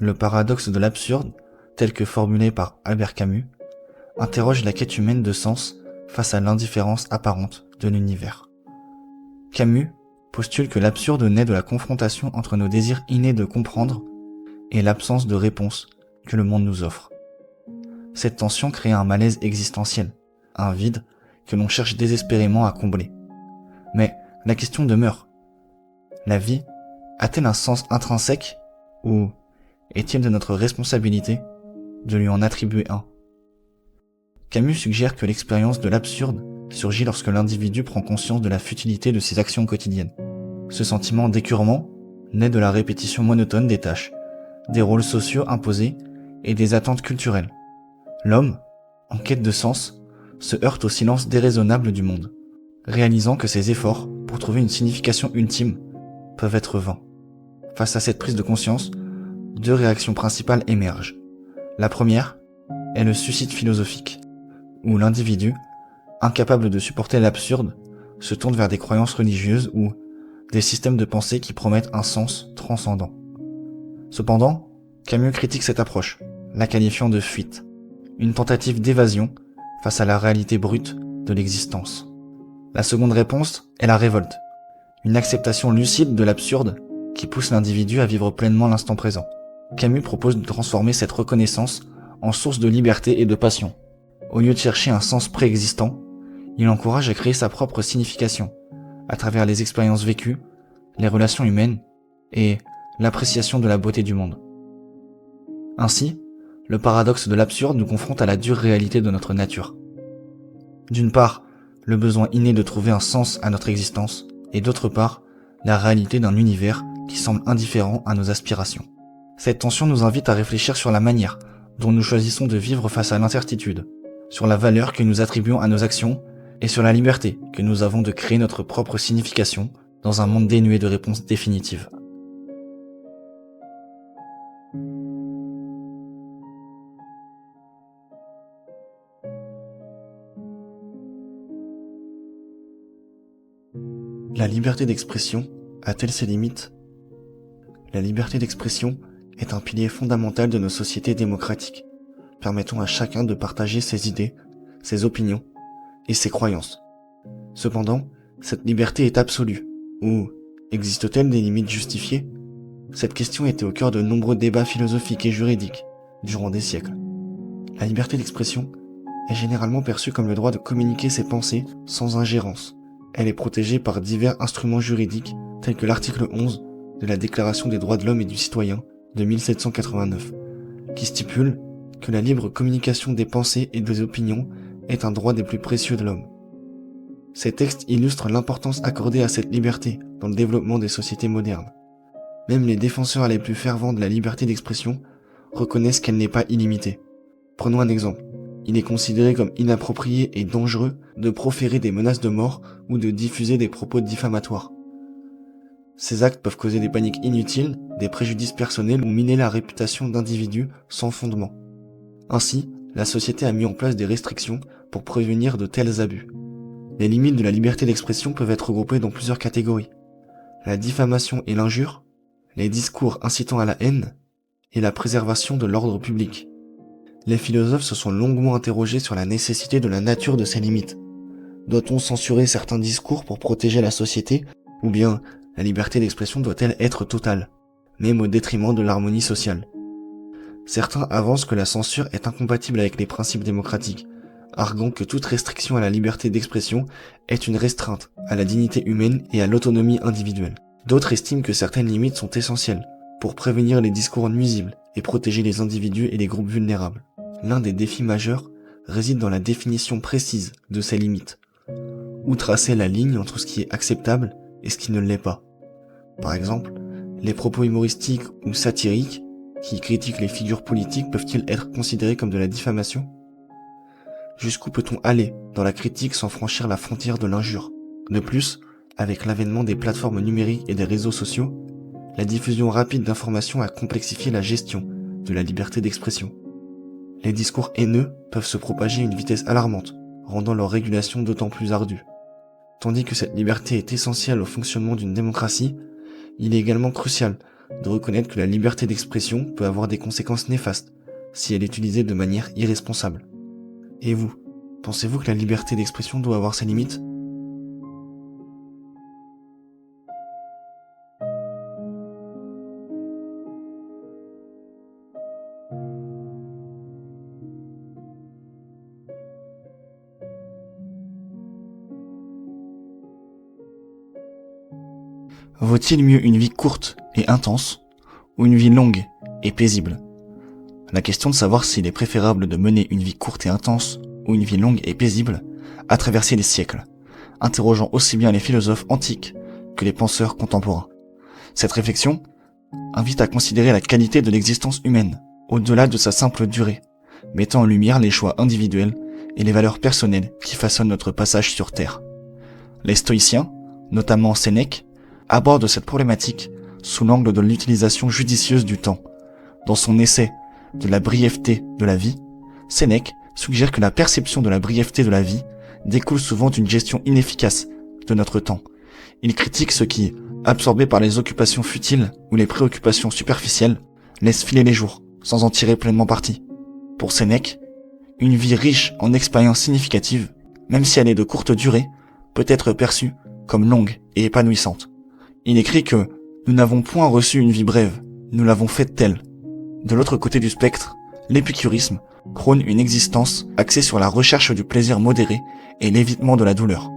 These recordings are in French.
Le paradoxe de l'absurde, tel que formulé par Albert Camus, interroge la quête humaine de sens face à l'indifférence apparente de l'univers. Camus postule que l'absurde naît de la confrontation entre nos désirs innés de comprendre et l'absence de réponse que le monde nous offre. Cette tension crée un malaise existentiel, un vide que l'on cherche désespérément à combler. Mais la question demeure. La vie a-t-elle un sens intrinsèque ou est-il de notre responsabilité de lui en attribuer un? Camus suggère que l'expérience de l'absurde surgit lorsque l'individu prend conscience de la futilité de ses actions quotidiennes. Ce sentiment d'écœurement naît de la répétition monotone des tâches, des rôles sociaux imposés et des attentes culturelles. L'homme, en quête de sens, se heurte au silence déraisonnable du monde, réalisant que ses efforts pour trouver une signification ultime peuvent être vains. Face à cette prise de conscience, deux réactions principales émergent. La première est le suicide philosophique, où l'individu, incapable de supporter l'absurde, se tourne vers des croyances religieuses ou des systèmes de pensée qui promettent un sens transcendant. Cependant, Camus critique cette approche, la qualifiant de fuite, une tentative d'évasion face à la réalité brute de l'existence. La seconde réponse est la révolte, une acceptation lucide de l'absurde qui pousse l'individu à vivre pleinement l'instant présent. Camus propose de transformer cette reconnaissance en source de liberté et de passion. Au lieu de chercher un sens préexistant, il encourage à créer sa propre signification, à travers les expériences vécues, les relations humaines et l'appréciation de la beauté du monde. Ainsi, le paradoxe de l'absurde nous confronte à la dure réalité de notre nature. D'une part, le besoin inné de trouver un sens à notre existence, et d'autre part, la réalité d'un univers qui semble indifférent à nos aspirations. Cette tension nous invite à réfléchir sur la manière dont nous choisissons de vivre face à l'incertitude, sur la valeur que nous attribuons à nos actions et sur la liberté que nous avons de créer notre propre signification dans un monde dénué de réponses définitives. La liberté d'expression a-t-elle ses limites? La liberté d'expression est un pilier fondamental de nos sociétés démocratiques, permettant à chacun de partager ses idées, ses opinions et ses croyances. Cependant, cette liberté est absolue, ou existe-t-elle des limites justifiées? Cette question était au cœur de nombreux débats philosophiques et juridiques durant des siècles. La liberté d'expression est généralement perçue comme le droit de communiquer ses pensées sans ingérence. Elle est protégée par divers instruments juridiques tels que l'article 11 de la Déclaration des droits de l'homme et du citoyen de 1789, qui stipule que la libre communication des pensées et des opinions est un droit des plus précieux de l'homme. Ces textes illustrent l'importance accordée à cette liberté dans le développement des sociétés modernes. Même les défenseurs les plus fervents de la liberté d'expression reconnaissent qu'elle n'est pas illimitée. Prenons un exemple. Il est considéré comme inapproprié et dangereux de proférer des menaces de mort ou de diffuser des propos diffamatoires. Ces actes peuvent causer des paniques inutiles, des préjudices personnels ou miner la réputation d'individus sans fondement. Ainsi, la société a mis en place des restrictions pour prévenir de tels abus. Les limites de la liberté d'expression peuvent être regroupées dans plusieurs catégories. La diffamation et l'injure, les discours incitant à la haine et la préservation de l'ordre public. Les philosophes se sont longuement interrogés sur la nécessité de la nature de ces limites. Doit-on censurer certains discours pour protéger la société, ou bien la liberté d'expression doit-elle être totale, même au détriment de l'harmonie sociale? Certains avancent que la censure est incompatible avec les principes démocratiques, arguant que toute restriction à la liberté d'expression est une restreinte à la dignité humaine et à l'autonomie individuelle. D'autres estiment que certaines limites sont essentielles pour prévenir les discours nuisibles et protéger les individus et les groupes vulnérables. L'un des défis majeurs réside dans la définition précise de ces limites. Où tracer la ligne entre ce qui est acceptable et ce qui ne l'est pas? Par exemple, les propos humoristiques ou satiriques qui critiquent les figures politiques peuvent-ils être considérés comme de la diffamation? Jusqu'où peut-on aller dans la critique sans franchir la frontière de l'injure? De plus, avec l'avènement des plateformes numériques et des réseaux sociaux, la diffusion rapide d'informations a complexifié la gestion de la liberté d'expression. Les discours haineux peuvent se propager à une vitesse alarmante, rendant leur régulation d'autant plus ardue. Tandis que cette liberté est essentielle au fonctionnement d'une démocratie, il est également crucial de reconnaître que la liberté d'expression peut avoir des conséquences néfastes si elle est utilisée de manière irresponsable. Et vous, pensez-vous que la liberté d'expression doit avoir ses limites ? Vaut-il mieux une vie courte et intense ou une vie longue et paisible ? La question de savoir s'il est préférable de mener une vie courte et intense ou une vie longue et paisible a traversé les siècles, interrogeant aussi bien les philosophes antiques que les penseurs contemporains. Cette réflexion invite à considérer la qualité de l'existence humaine, au-delà de sa simple durée, mettant en lumière les choix individuels et les valeurs personnelles qui façonnent notre passage sur Terre. Les stoïciens, notamment Sénèque, abordent cette problématique sous l'angle de l'utilisation judicieuse du temps. Dans son essai de la brièveté de la vie, Sénèque suggère que la perception de la brièveté de la vie découle souvent d'une gestion inefficace de notre temps. Il critique ceux qui, absorbés par les occupations futiles ou les préoccupations superficielles, laissent filer les jours sans en tirer pleinement parti. Pour Sénèque, une vie riche en expériences significatives, même si elle est de courte durée, peut être perçue comme longue et épanouissante. Il écrit que nous n'avons point reçu une vie brève, nous l'avons faite telle. De l'autre côté du spectre, l'épicurisme prône une existence axée sur la recherche du plaisir modéré et l'évitement de la douleur,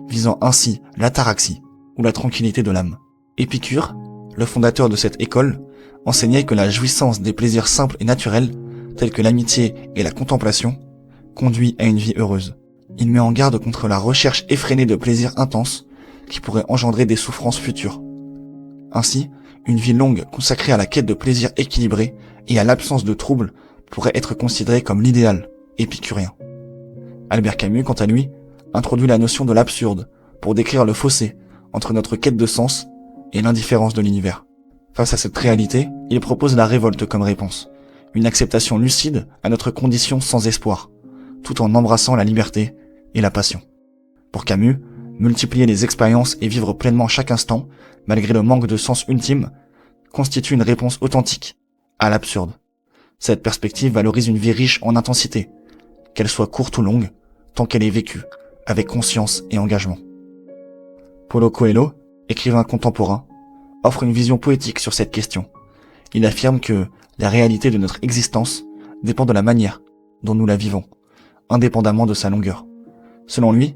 visant ainsi l'ataraxie ou la tranquillité de l'âme. Épicure, le fondateur de cette école, enseignait que la jouissance des plaisirs simples et naturels, tels que l'amitié et la contemplation, conduit à une vie heureuse. Il met en garde contre la recherche effrénée de plaisirs intenses qui pourraient engendrer des souffrances futures. Ainsi, une vie longue consacrée à la quête de plaisirs équilibrés et à l'absence de troubles pourrait être considérée comme l'idéal épicurien. Albert Camus, quant à lui, introduit la notion de l'absurde pour décrire le fossé entre notre quête de sens et l'indifférence de l'univers. Face à cette réalité, il propose la révolte comme réponse, une acceptation lucide à notre condition sans espoir, tout en embrassant la liberté et la passion. Pour Camus, multiplier les expériences et vivre pleinement chaque instant, malgré le manque de sens ultime, constitue une réponse authentique à l'absurde. Cette perspective valorise une vie riche en intensité, qu'elle soit courte ou longue, tant qu'elle est vécue, avec conscience et engagement. Paulo Coelho, écrivain contemporain, offre une vision poétique sur cette question. Il affirme que la réalité de notre existence dépend de la manière dont nous la vivons, indépendamment de sa longueur. Selon lui,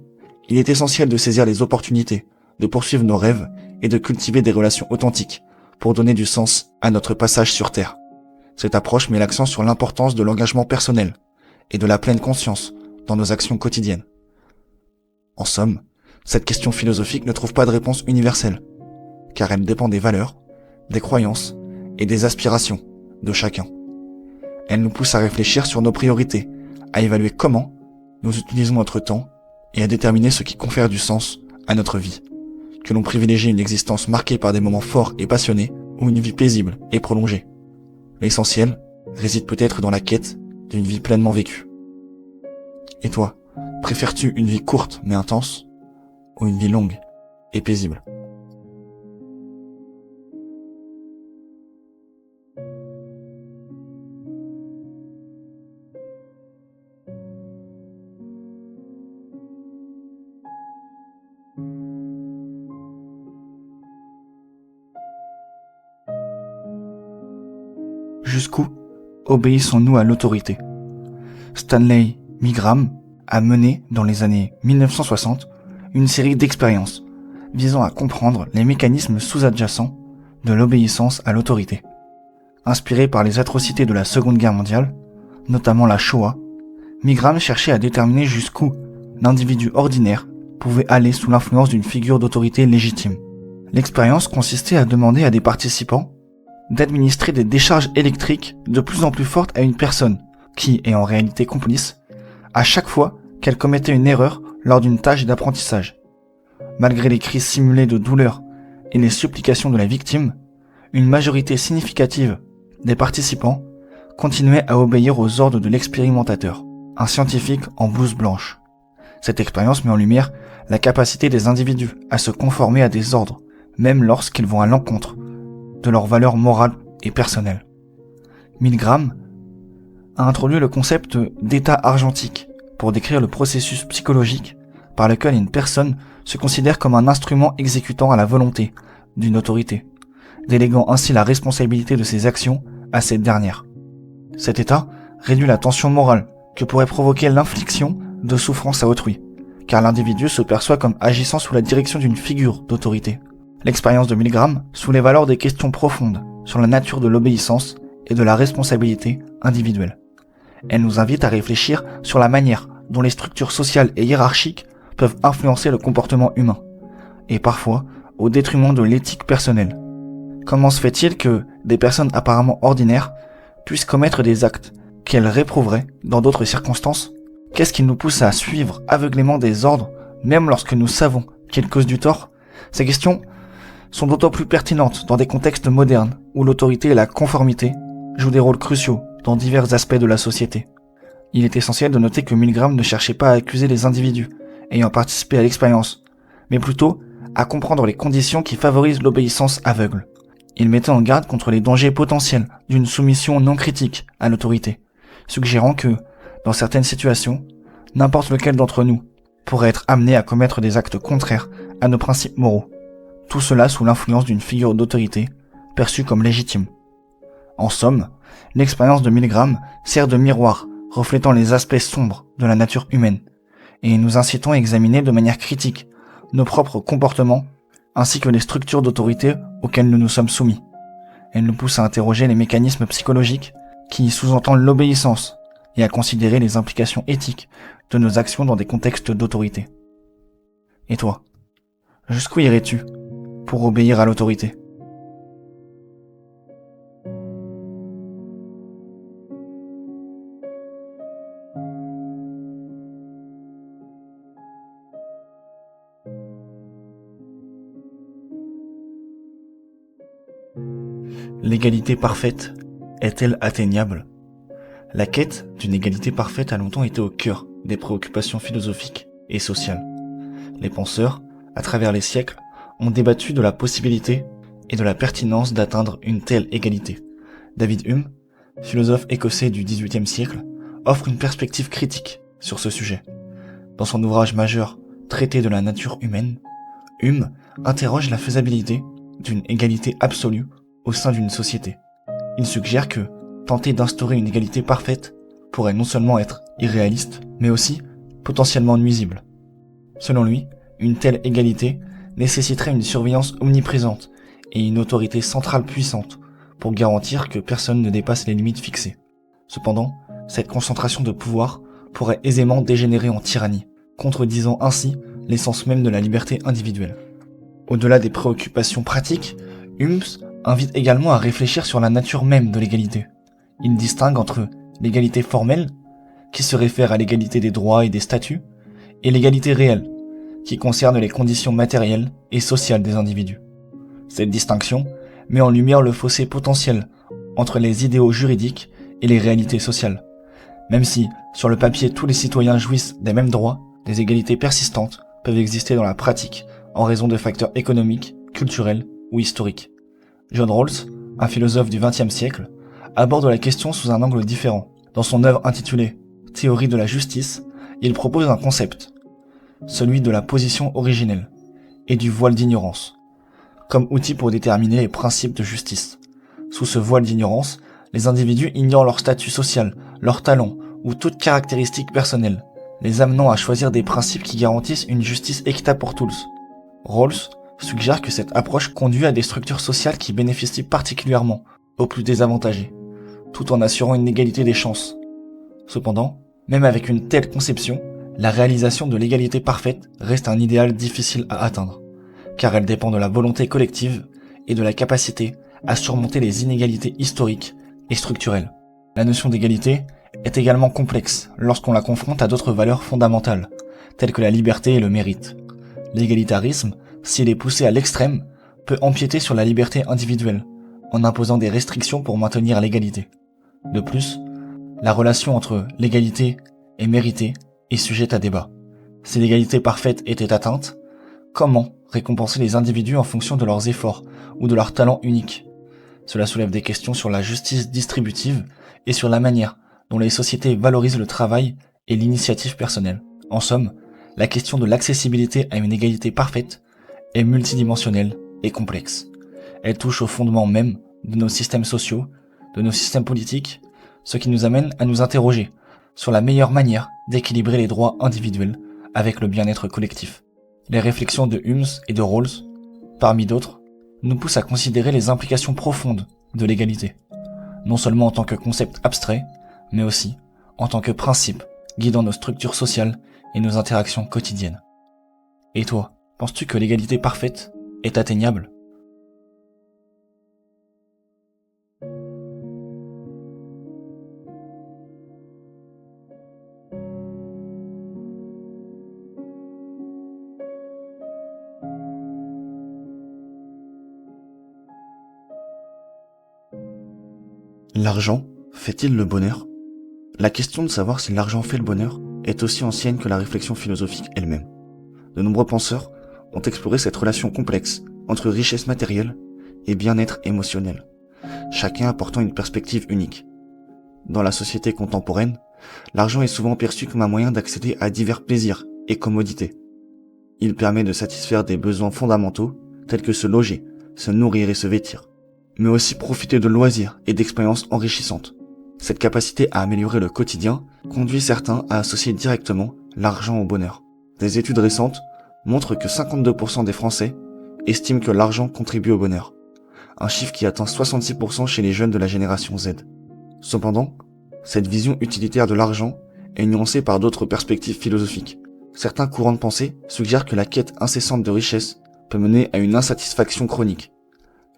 il est essentiel de saisir les opportunités, de poursuivre nos rêves et de cultiver des relations authentiques pour donner du sens à notre passage sur Terre. Cette approche met l'accent sur l'importance de l'engagement personnel et de la pleine conscience dans nos actions quotidiennes. En somme, cette question philosophique ne trouve pas de réponse universelle, car elle dépend des valeurs, des croyances et des aspirations de chacun. Elle nous pousse à réfléchir sur nos priorités, à évaluer comment nous utilisons notre temps et à déterminer ce qui confère du sens à notre vie. Que l'on privilégie une existence marquée par des moments forts et passionnés ou une vie paisible et prolongée. L'essentiel réside peut-être dans la quête d'une vie pleinement vécue. Et toi, préfères-tu une vie courte mais intense ou une vie longue et paisible ? Jusqu'où obéissons-nous à l'autorité ? Stanley Milgram a mené, dans les années 1960, une série d'expériences visant à comprendre les mécanismes sous-adjacents de l'obéissance à l'autorité. Inspiré par les atrocités de la Seconde Guerre mondiale, notamment la Shoah, Milgram cherchait à déterminer jusqu'où l'individu ordinaire pouvait aller sous l'influence d'une figure d'autorité légitime. L'expérience consistait à demander à des participants d'administrer des décharges électriques de plus en plus fortes à une personne qui est en réalité complice à chaque fois qu'elle commettait une erreur lors d'une tâche d'apprentissage. Malgré les cris simulés de douleur et les supplications de la victime, une majorité significative des participants continuait à obéir aux ordres de l'expérimentateur, un scientifique en blouse blanche. Cette expérience met en lumière la capacité des individus à se conformer à des ordres, même lorsqu'ils vont à l'encontre de leurs valeurs morales et personnelles. Milgram a introduit le concept d'état argentique pour décrire le processus psychologique par lequel une personne se considère comme un instrument exécutant à la volonté d'une autorité, déléguant ainsi la responsabilité de ses actions à cette dernière. Cet état réduit la tension morale que pourrait provoquer l'infliction de souffrance à autrui, car l'individu se perçoit comme agissant sous la direction d'une figure d'autorité. L'expérience de Milgram soulève alors des questions profondes sur la nature de l'obéissance et de la responsabilité individuelle. Elle nous invite à réfléchir sur la manière dont les structures sociales et hiérarchiques peuvent influencer le comportement humain, et parfois au détriment de l'éthique personnelle. Comment se fait-il que des personnes apparemment ordinaires puissent commettre des actes qu'elles réprouveraient dans d'autres circonstances? Qu'est-ce qui nous pousse à suivre aveuglément des ordres, même lorsque nous savons qu'ils causent du tort? Ces questions sont d'autant plus pertinentes dans des contextes modernes où l'autorité et la conformité jouent des rôles cruciaux dans divers aspects de la société. Il est essentiel de noter que Milgram ne cherchait pas à accuser les individus ayant participé à l'expérience, mais plutôt à comprendre les conditions qui favorisent l'obéissance aveugle. Il mettait en garde contre les dangers potentiels d'une soumission non critique à l'autorité, suggérant que, dans certaines situations, n'importe lequel d'entre nous pourrait être amené à commettre des actes contraires à nos principes moraux, tout cela sous l'influence d'une figure d'autorité perçue comme légitime. En somme, l'expérience de Milgram sert de miroir reflétant les aspects sombres de la nature humaine, et nous incitant à examiner de manière critique nos propres comportements ainsi que les structures d'autorité auxquelles nous nous sommes soumis. Elle nous pousse à interroger les mécanismes psychologiques qui sous-entendent l'obéissance et à considérer les implications éthiques de nos actions dans des contextes d'autorité. Et toi, jusqu'où irais-tu pour obéir à l'autorité ? L'égalité parfaite est-elle atteignable ? La quête d'une égalité parfaite a longtemps été au cœur des préoccupations philosophiques et sociales. Les penseurs, à travers les siècles, ont débattu de la possibilité et de la pertinence d'atteindre une telle égalité. David Hume, philosophe écossais du XVIIIe siècle, offre une perspective critique sur ce sujet. Dans son ouvrage majeur Traité de la nature humaine, Hume interroge la faisabilité d'une égalité absolue au sein d'une société. Il suggère que tenter d'instaurer une égalité parfaite pourrait non seulement être irréaliste, mais aussi potentiellement nuisible. Selon lui, une telle égalité nécessiterait une surveillance omniprésente et une autorité centrale puissante pour garantir que personne ne dépasse les limites fixées. Cependant, cette concentration de pouvoir pourrait aisément dégénérer en tyrannie, contredisant ainsi l'essence même de la liberté individuelle. Au-delà des préoccupations pratiques, Hume invite également à réfléchir sur la nature même de l'égalité. Il distingue entre l'égalité formelle, qui se réfère à l'égalité des droits et des statuts, et l'égalité réelle, qui concerne les conditions matérielles et sociales des individus. Cette distinction met en lumière le fossé potentiel entre les idéaux juridiques et les réalités sociales. Même si, sur le papier, tous les citoyens jouissent des mêmes droits, des égalités persistantes peuvent exister dans la pratique en raison de facteurs économiques, culturels ou historiques. John Rawls, un philosophe du XXe siècle, aborde la question sous un angle différent. Dans son œuvre intitulée « Théorie de la justice », il propose un concept, celui de la position originelle et du voile d'ignorance, comme outil pour déterminer les principes de justice. Sous ce voile d'ignorance, les individus ignorent leur statut social, leurs talents ou toute caractéristique personnelle, les amenant à choisir des principes qui garantissent une justice équitable pour tous. Rawls suggère que cette approche conduit à des structures sociales qui bénéficient particulièrement aux plus désavantagés, tout en assurant une égalité des chances. Cependant, même avec une telle conception, la réalisation de l'égalité parfaite reste un idéal difficile à atteindre, car elle dépend de la volonté collective et de la capacité à surmonter les inégalités historiques et structurelles. La notion d'égalité est également complexe lorsqu'on la confronte à d'autres valeurs fondamentales, telles que la liberté et le mérite. L'égalitarisme, s'il est poussé à l'extrême, peut empiéter sur la liberté individuelle, en imposant des restrictions pour maintenir l'égalité. De plus, la relation entre l'égalité et mérité est sujette à débat. Si l'égalité parfaite était atteinte, comment récompenser les individus en fonction de leurs efforts ou de leurs talents uniques ? Cela soulève des questions sur la justice distributive et sur la manière dont les sociétés valorisent le travail et l'initiative personnelle. En somme, la question de l'accessibilité à une égalité parfaite est multidimensionnelle et complexe. Elle touche au fondement même de nos systèmes sociaux, de nos systèmes politiques, ce qui nous amène à nous interroger sur la meilleure manière d'équilibrer les droits individuels avec le bien-être collectif. Les réflexions de Humes et de Rawls, parmi d'autres, nous poussent à considérer les implications profondes de l'égalité, non seulement en tant que concept abstrait, mais aussi en tant que principe guidant nos structures sociales et nos interactions quotidiennes. Et toi, penses-tu que l'égalité parfaite est atteignable ? L'argent fait-il le bonheur ? La question de savoir si l'argent fait le bonheur est aussi ancienne que la réflexion philosophique elle-même. De nombreux penseurs ont exploré cette relation complexe entre richesse matérielle et bien-être émotionnel, chacun apportant une perspective unique. Dans la société contemporaine, l'argent est souvent perçu comme un moyen d'accéder à divers plaisirs et commodités. Il permet de satisfaire des besoins fondamentaux tels que se loger, se nourrir et se vêtir, mais aussi profiter de loisirs et d'expériences enrichissantes. Cette capacité à améliorer le quotidien conduit certains à associer directement l'argent au bonheur. Des études récentes montrent que 52% des Français estiment que l'argent contribue au bonheur, un chiffre qui atteint 66% chez les jeunes de la génération Z. Cependant, cette vision utilitaire de l'argent est nuancée par d'autres perspectives philosophiques. Certains courants de pensée suggèrent que la quête incessante de richesse peut mener à une insatisfaction chronique.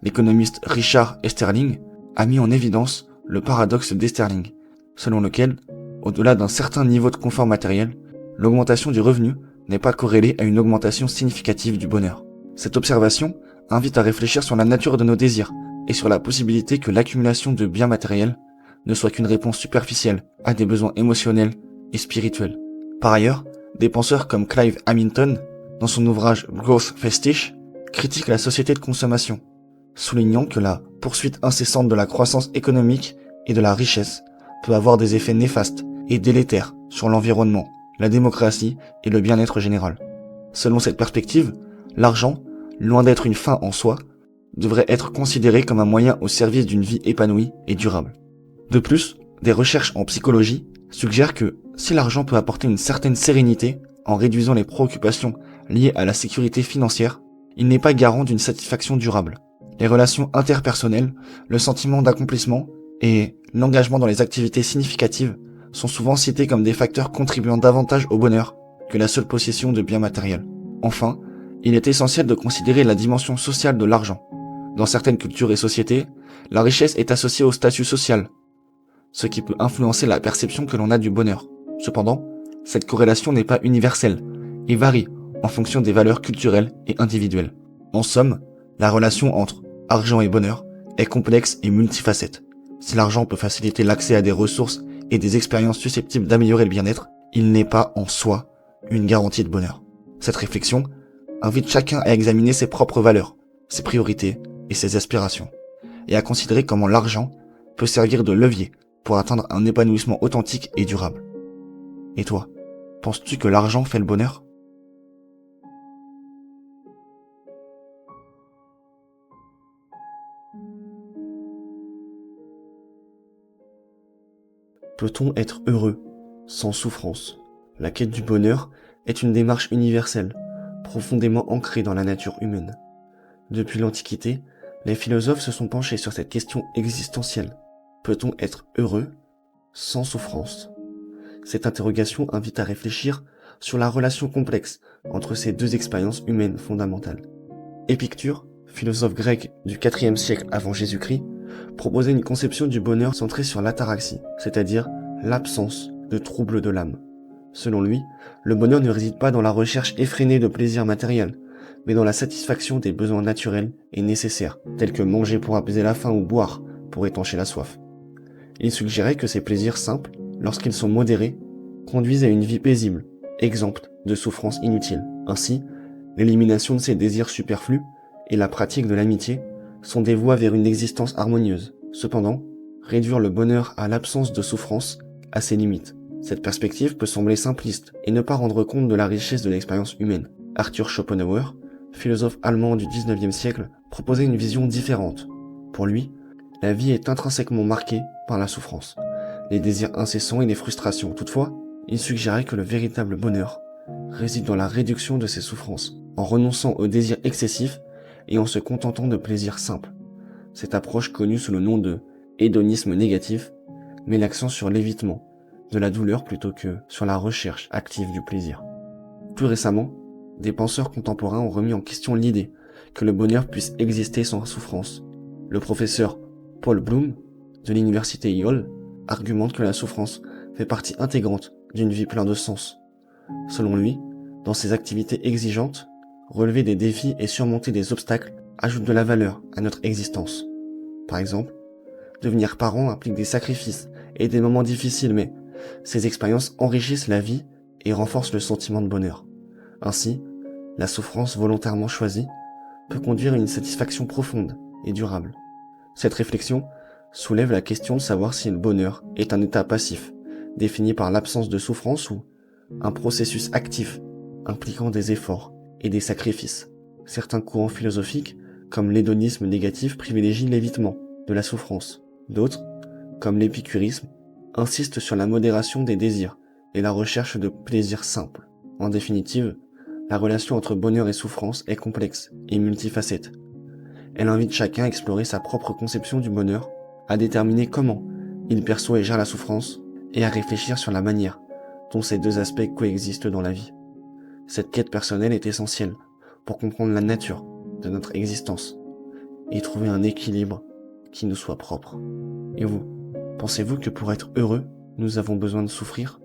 L'économiste Richard Esterling a mis en évidence le paradoxe d'Esterling, selon lequel, au-delà d'un certain niveau de confort matériel, l'augmentation du revenu n'est pas corrélée à une augmentation significative du bonheur. Cette observation invite à réfléchir sur la nature de nos désirs et sur la possibilité que l'accumulation de biens matériels ne soit qu'une réponse superficielle à des besoins émotionnels et spirituels. Par ailleurs, des penseurs comme Clive Hamilton, dans son ouvrage Growth Fetish, critiquent la société de consommation, soulignant que la poursuite incessante de la croissance économique et de la richesse peut avoir des effets néfastes et délétères sur l'environnement, la démocratie et le bien-être général. Selon cette perspective, l'argent, loin d'être une fin en soi, devrait être considéré comme un moyen au service d'une vie épanouie et durable. De plus, des recherches en psychologie suggèrent que si l'argent peut apporter une certaine sérénité en réduisant les préoccupations liées à la sécurité financière, il n'est pas garant d'une satisfaction durable. Les relations interpersonnelles, le sentiment d'accomplissement et l'engagement dans les activités significatives sont souvent cités comme des facteurs contribuant davantage au bonheur que la seule possession de biens matériels. Enfin, il est essentiel de considérer la dimension sociale de l'argent. Dans certaines cultures et sociétés, la richesse est associée au statut social, ce qui peut influencer la perception que l'on a du bonheur. Cependant, cette corrélation n'est pas universelle et varie en fonction des valeurs culturelles et individuelles. En somme, la relation entre argent et bonheur est complexe et multifacette. Si l'argent peut faciliter l'accès à des ressources et des expériences susceptibles d'améliorer le bien-être, il n'est pas en soi une garantie de bonheur. Cette réflexion invite chacun à examiner ses propres valeurs, ses priorités et ses aspirations, et à considérer comment l'argent peut servir de levier pour atteindre un épanouissement authentique et durable. Et toi, penses-tu que l'argent fait le bonheur ? Peut-on être heureux sans souffrance ? La quête du bonheur est une démarche universelle, profondément ancrée dans la nature humaine. Depuis l'Antiquité, les philosophes se sont penchés sur cette question existentielle. Peut-on être heureux sans souffrance ? Cette interrogation invite à réfléchir sur la relation complexe entre ces deux expériences humaines fondamentales. Épicure, philosophe grec du IVe siècle avant Jésus-Christ, proposait une conception du bonheur centrée sur l'ataraxie, c'est-à-dire l'absence de troubles de l'âme. Selon lui, le bonheur ne réside pas dans la recherche effrénée de plaisirs matériels, mais dans la satisfaction des besoins naturels et nécessaires, tels que manger pour apaiser la faim ou boire pour étancher la soif. Il suggérait que ces plaisirs simples, lorsqu'ils sont modérés, conduisent à une vie paisible, exempte de souffrances inutiles. Ainsi, l'élimination de ces désirs superflus et la pratique de l'amitié sont des voies vers une existence harmonieuse. Cependant, réduire le bonheur à l'absence de souffrance a ses limites. Cette perspective peut sembler simpliste et ne pas rendre compte de la richesse de l'expérience humaine. Arthur Schopenhauer, philosophe allemand du 19e siècle, proposait une vision différente. Pour lui, la vie est intrinsèquement marquée par la souffrance, les désirs incessants et les frustrations. Toutefois, il suggérait que le véritable bonheur réside dans la réduction de ces souffrances, en renonçant aux désirs excessifs et en se contentant de plaisirs simples. Cette approche connue sous le nom de hédonisme négatif met l'accent sur l'évitement de la douleur plutôt que sur la recherche active du plaisir. Plus récemment, des penseurs contemporains ont remis en question l'idée que le bonheur puisse exister sans souffrance. Le professeur Paul Bloom de l'université Yale argumente que la souffrance fait partie intégrante d'une vie pleine de sens. Selon lui, dans ces activités exigeantes, relever des défis et surmonter des obstacles ajoute de la valeur à notre existence. Par exemple, devenir parent implique des sacrifices et des moments difficiles, mais ces expériences enrichissent la vie et renforcent le sentiment de bonheur. Ainsi, la souffrance volontairement choisie peut conduire à une satisfaction profonde et durable. Cette réflexion soulève la question de savoir si le bonheur est un état passif, défini par l'absence de souffrance, ou un processus actif, impliquant des efforts et des sacrifices. Certains courants philosophiques, comme l'hédonisme négatif, privilégient l'évitement de la souffrance. D'autres, comme l'épicurisme, insistent sur la modération des désirs et la recherche de plaisirs simples. En définitive, la relation entre bonheur et souffrance est complexe et multifacette. Elle invite chacun à explorer sa propre conception du bonheur, à déterminer comment il perçoit et gère la souffrance, et à réfléchir sur la manière dont ces deux aspects coexistent dans la vie. Cette quête personnelle est essentielle pour comprendre la nature de notre existence et trouver un équilibre qui nous soit propre. Et vous, pensez-vous que pour être heureux, nous avons besoin de souffrir ?